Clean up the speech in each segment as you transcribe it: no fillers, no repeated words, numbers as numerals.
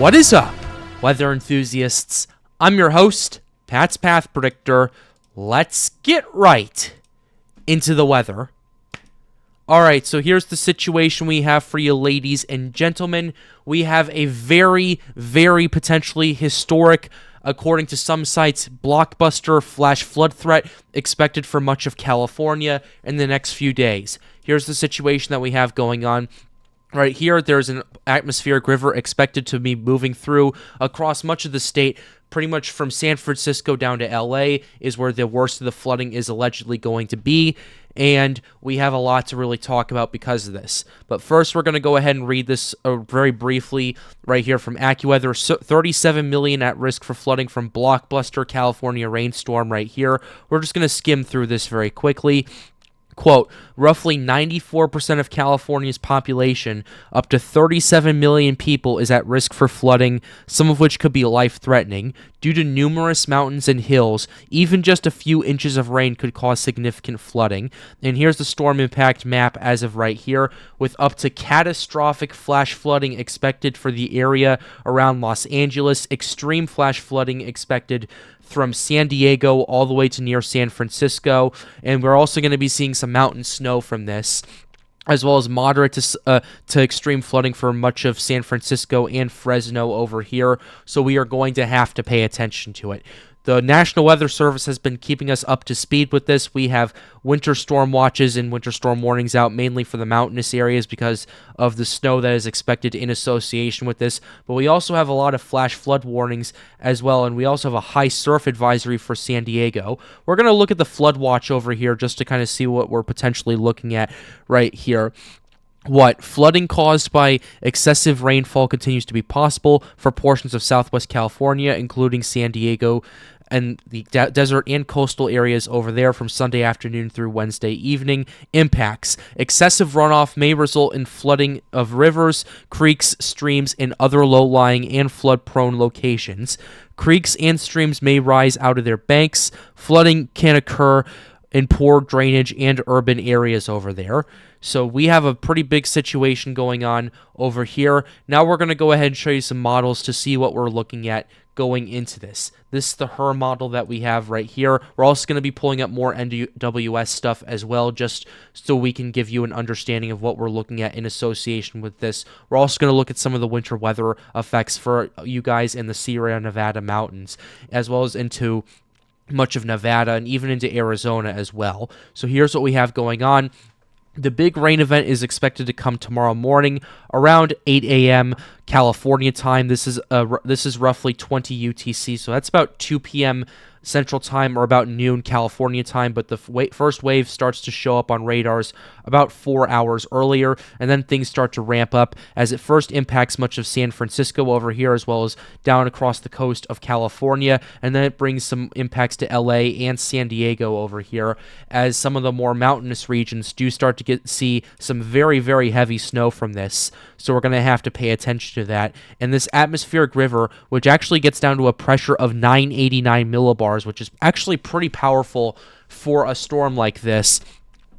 What is up, weather enthusiasts? I'm your host, Pat's Path Predictor. Let's get right into the weather. Alright, so here's the situation we have for you, ladies and gentlemen. We have a very, very potentially historic, according to some sites, blockbuster flash flood threat expected for much of California in the next few days. Here's the situation that we have going on. Right here, there's an atmospheric river expected to be moving through across much of the state. Pretty much from San Francisco down to LA is where the worst of the flooding is allegedly going to be. And we have a lot to really talk about because of this. But first, we're going to go ahead and read this very briefly right here from AccuWeather. 37 million at risk for flooding from blockbuster California rainstorm right here. We're just going to skim through this very quickly. Quote, roughly 94% of California's population, up to 37 million people, is at risk for flooding, some of which could be life-threatening. Due to numerous mountains and hills, even just a few inches of rain could cause significant flooding. And here's the storm impact map as of right here, with up to catastrophic flash flooding expected for the area around Los Angeles, extreme flash flooding expected from San Diego all the way to near San Francisco, and we're also going to be seeing some mountain snow from this, as well as moderate to extreme flooding for much of San Francisco and Fresno over here, so we are going to have to pay attention to it. The National Weather Service has been keeping us up to speed with this. We have winter storm watches and winter storm warnings out mainly for the mountainous areas because of the snow that is expected in association with this. But we also have a lot of flash flood warnings as well, and we also have a high surf advisory for San Diego. We're going to look at the flood watch over here just to kind of see what we're potentially looking at right here. Flooding caused by excessive rainfall continues to be possible for portions of southwest California, including San Diego and the desert and coastal areas over there from Sunday afternoon through Wednesday evening. Impacts. Excessive runoff may result in flooding of rivers, creeks, streams, and other low-lying and flood-prone locations. Creeks and streams may rise out of their banks. Flooding can occur in poor drainage and urban areas over there. So we have a pretty big situation going on over here. Now we're going to go ahead and show you some models to see what we're looking at going into this. This is the HER model that we have right here. We're also going to be pulling up more NWS stuff as well, just so we can give you an understanding of what we're looking at in association with this. We're also going to look at some of the winter weather effects for you guys in the Sierra Nevada mountains, as well as into much of Nevada and even into Arizona as well. So here's what we have going on. The big rain event is expected to come tomorrow morning around 8 a.m. California time. This is roughly 20 UTC, so that's about 2 p.m. Central Time or about noon California time, but the first wave starts to show up on radars about 4 hours earlier, and then things start to ramp up as it first impacts much of San Francisco over here as well as down across the coast of California, and then it brings some impacts to LA and San Diego over here as some of the more mountainous regions do start to see some very, very heavy snow from this. So we're going to have to pay attention to that. And this atmospheric river, which actually gets down to a pressure of 989 millibars, which is actually pretty powerful for a storm like this,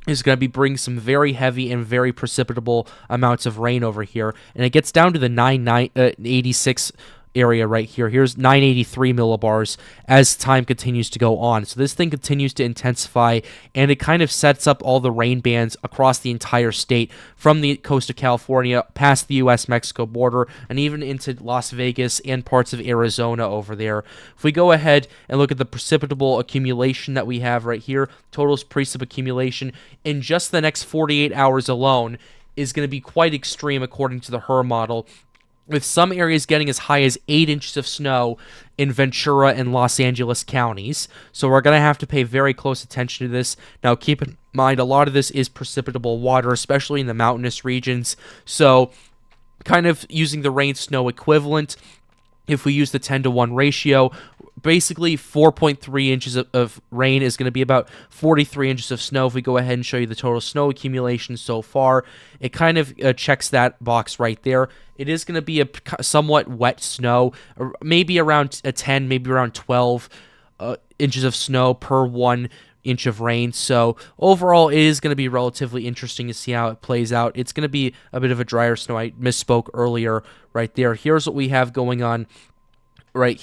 is going to be bringing some very heavy and very precipitable amounts of rain over here. And it gets down to the 986 area right here. Here's 983 millibars as time continues to go on. So this thing continues to intensify, and it kind of sets up all the rain bands across the entire state from the coast of California past the U.S.-Mexico border and even into Las Vegas and parts of Arizona over there. If we go ahead and look at the precipitable accumulation that we have right here, total precip accumulation in just the next 48 hours alone is going to be quite extreme according to the HER model, with some areas getting as high as 8 inches of snow in Ventura and Los Angeles counties. So we're going to have to pay very close attention to this. Now, keep in mind, a lot of this is precipitable water, especially in the mountainous regions. So kind of using the rain-snow equivalent, if we use the 10-to-1 ratio, basically 4.3 inches of rain is going to be about 43 inches of snow. If we go ahead and show you the total snow accumulation so far, it kind of checks that box right there. It is going to be a somewhat wet snow, maybe around 10, maybe around 12 inches of snow per 1 inch of rain. So overall, it is going to be relatively interesting to see how it plays out. It's going to be a bit of a drier snow. I misspoke earlier right there. Here's what we have going on right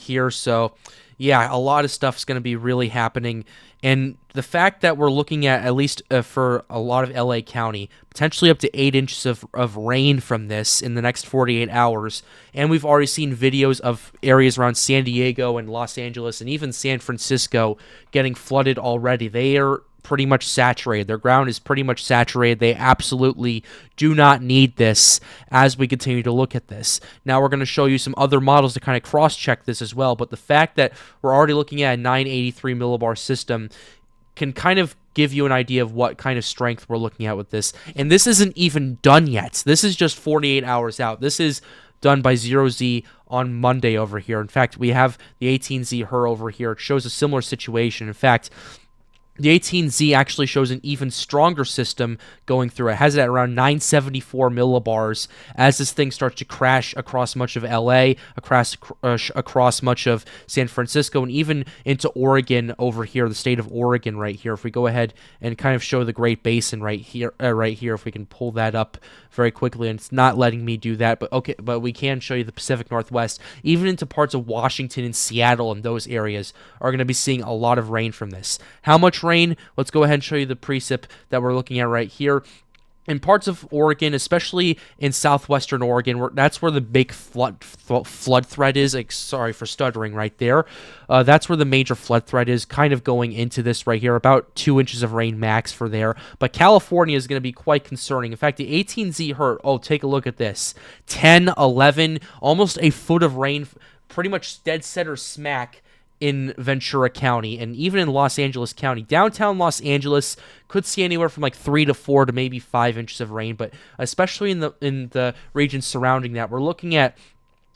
here. So yeah, a lot of stuff's going to be really happening. And the fact that we're looking at least for a lot of LA County, potentially up to 8 inches of rain from this in the next 48 hours. And we've already seen videos of areas around San Diego and Los Angeles and even San Francisco getting flooded already. They are pretty much saturated. Their ground is pretty much saturated. They absolutely do not need this as we continue to look at this. Now we're going to show you some other models to kind of cross-check this as well, but the fact that we're already looking at a 983 millibar system can kind of give you an idea of what kind of strength we're looking at with this. And this isn't even done yet. This is just 48 hours out. This is done by 0Z on Monday over here. In fact, we have the 18Z HER over here. It shows a similar situation. In fact, the 18Z actually shows an even stronger system going through. It has it at around 974 millibars as this thing starts to crash across much of LA, across much of San Francisco, and even into Oregon over here, the state of Oregon right here. If we go ahead and kind of show the Great Basin right here, if we can pull that up very quickly, and it's not letting me do that, but okay, but we can show you the Pacific Northwest, even into parts of Washington and Seattle, and those areas are going to be seeing a lot of rain from this. How much rain? Let's go ahead and show you the precip that we're looking at right here. In parts of Oregon, especially in southwestern Oregon, that's where the big flood threat is. Sorry for stuttering right there. That's where the major flood threat is, kind of going into this right here, about 2 inches of rain max for there. But California is going to be quite concerning. In fact, the 18Z HER, take a look at this. 10, 11, almost a foot of rain, pretty much dead center smack in Ventura County and even in Los Angeles County. Downtown Los Angeles could see anywhere from like 3 to 4 to maybe 5 inches of rain, but especially in the regions surrounding that, we're looking at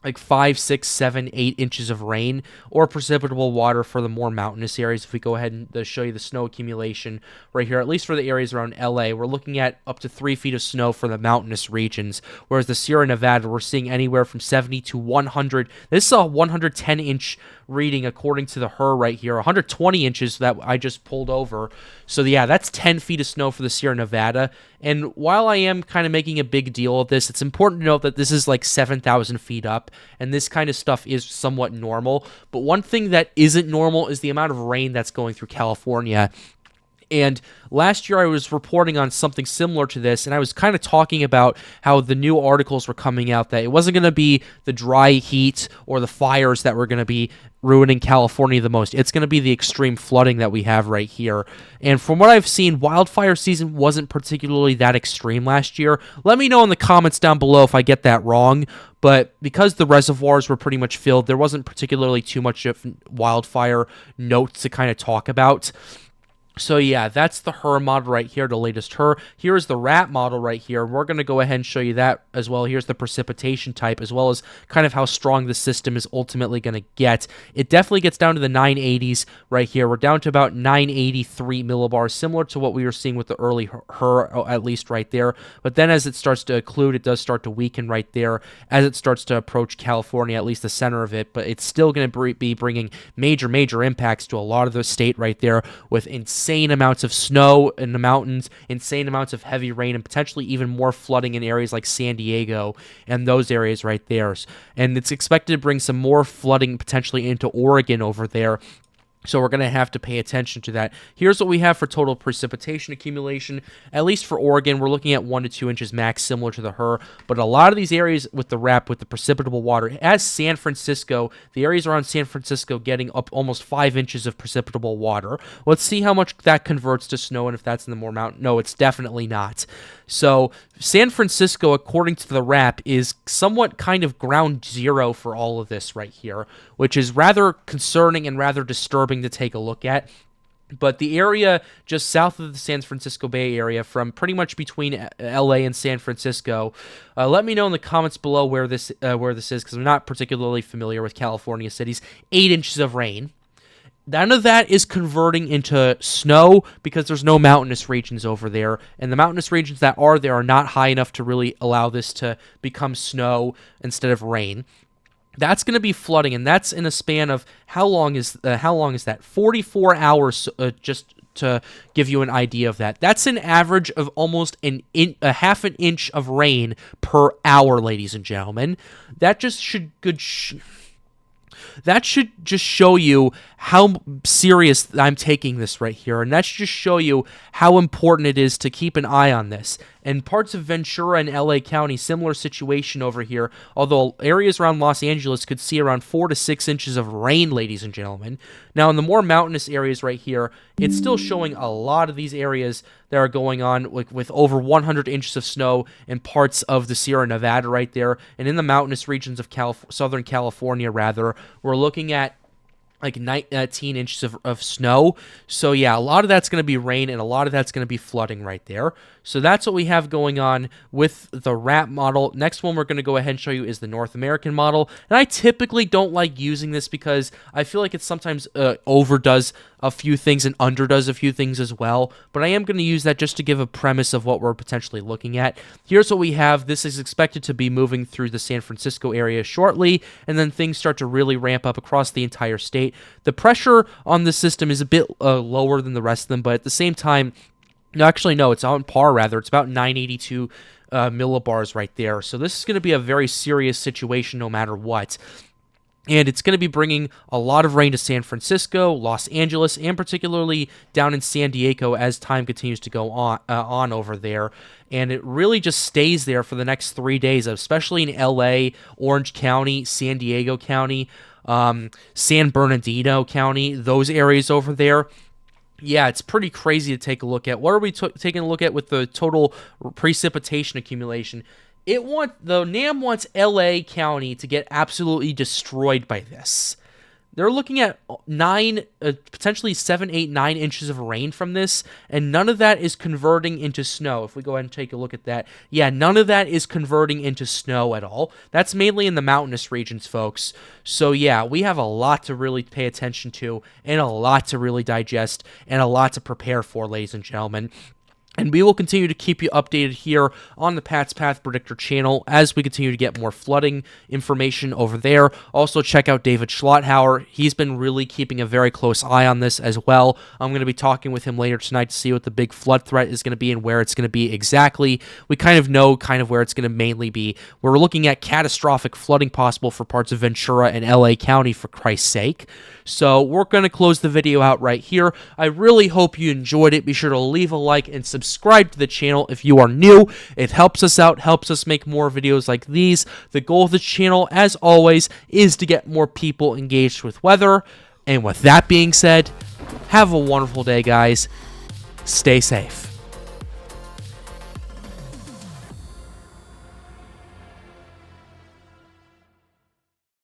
like 5, 6, 7, 8 inches of rain or precipitable water for the more mountainous areas. If we go ahead and show you the snow accumulation right here, at least for the areas around LA, we're looking at up to 3 feet of snow for the mountainous regions, whereas the Sierra Nevada, we're seeing anywhere from 70 to 100. This is a 110-inch reading according to the HER right here, 120 inches that I just pulled over. So yeah, that's 10 feet of snow for the Sierra Nevada. And while I am kind of making a big deal of this, it's important to note that this is like 7,000 feet up, and this kind of stuff is somewhat normal. But one thing that isn't normal is the amount of rain that's going through California. And last year I was reporting on something similar to this, and I was kind of talking about how the new articles were coming out that it wasn't going to be the dry heat or the fires that were going to be ruining California the most. It's going to be the extreme flooding that we have right here. And from what I've seen, wildfire season wasn't particularly that extreme last year. Let me know in the comments down below if I get that wrong. But because the reservoirs were pretty much filled, there wasn't particularly too much of wildfire notes to kind of talk about. So yeah, that's the HER model right here, the latest HER. Here's the RAT model right here. We're going to go ahead and show you that as well. Here's the precipitation type, as well as kind of how strong the system is ultimately going to get. It definitely gets down to the 980s right here. We're down to about 983 millibars, similar to what we were seeing with the early HER, at least right there. But then as it starts to occlude, it does start to weaken right there as it starts to approach California, at least the center of it. But it's still going to be bringing major impacts to a lot of the state right there, with insane amounts of snow in the mountains, insane amounts of heavy rain, and potentially even more flooding in areas like San Diego and those areas right there. And it's expected to bring some more flooding potentially into Oregon over there. So we're going to have to pay attention to that. Here's what we have for total precipitation accumulation. At least for Oregon, we're looking at 1 to 2 inches max, similar to the HER. But a lot of these areas with the RAP, with the precipitable water, as San Francisco, the areas around San Francisco getting up almost 5 inches of precipitable water. Let's see how much that converts to snow and if that's in the more mountain. No, it's definitely not. So San Francisco, according to the RAP, is somewhat kind of ground zero for all of this right here, which is rather concerning and rather disturbing to take a look at. But the area just south of the San Francisco Bay Area, from pretty much between LA and San Francisco, let me know in the comments below where this is, because I'm not particularly familiar with California cities. 8 inches of rain. None of that is converting into snow because there's no mountainous regions over there, and the mountainous regions that are there are not high enough to really allow this to become snow instead of rain. That's going to be flooding, and that's in a span of how long is that? 44 hours, just to give you an idea of that. That's an average of almost a half an inch of rain per hour, ladies and gentlemen. That just should just show you how serious I'm taking this right here, and that should just show you how important it is to keep an eye on this. And parts of Ventura and LA County, similar situation over here, although areas around Los Angeles could see around 4 to 6 inches of rain, ladies and gentlemen. Now, in the more mountainous areas right here, it's still showing a lot of these areas that are going on with over 100 inches of snow in parts of the Sierra Nevada right there, and in the mountainous regions of Southern California, rather, we're looking at like 19 inches of snow. So yeah, a lot of that's going to be rain, and a lot of that's going to be flooding right there. So that's what we have going on with the RAP model. Next one we're going to go ahead and show you is the North American model. And I typically don't like using this because I feel like it sometimes overdoes a few things and underdoes a few things as well. But I am going to use that just to give a premise of what we're potentially looking at. Here's what we have. This is expected to be moving through the San Francisco area shortly, and then things start to really ramp up across the entire state. The pressure on the system is a bit lower than the rest of them, but at the same time, no, actually, no, it's on par, rather. It's about 982 millibars right there. So this is going to be a very serious situation no matter what. And it's going to be bringing a lot of rain to San Francisco, Los Angeles, and particularly down in San Diego as time continues to go on over there. And it really just stays there for the next 3 days, especially in LA, Orange County, San Diego County, San Bernardino County, those areas over there. Yeah, it's pretty crazy to take a look at. What are we taking a look at with the total precipitation accumulation? The NAM wants LA County to get absolutely destroyed by this. They're looking at potentially 7, 8, 9 inches of rain from this, and none of that is converting into snow. If we go ahead and take a look at that, yeah, none of that is converting into snow at all. That's mainly in the mountainous regions, folks. So yeah, we have a lot to really pay attention to, and a lot to really digest, and a lot to prepare for, ladies and gentlemen. And we will continue to keep you updated here on the Pat's Path Predictor channel as we continue to get more flooding information over there. Also, check out David Schlotthauer. He's been really keeping a very close eye on this as well. I'm going to be talking with him later tonight to see what the big flood threat is going to be and where it's going to be exactly. We kind of know where it's going to mainly be. We're looking at catastrophic flooding possible for parts of Ventura and LA County, for Christ's sake. So we're going to close the video out right here. I really hope you enjoyed it. Be sure to leave a like and subscribe to the channel if you are new. It helps us out, helps us make more videos like these. The goal of the channel, as always, is to get more people engaged with weather. And with that being said, have a wonderful day, guys. Stay safe.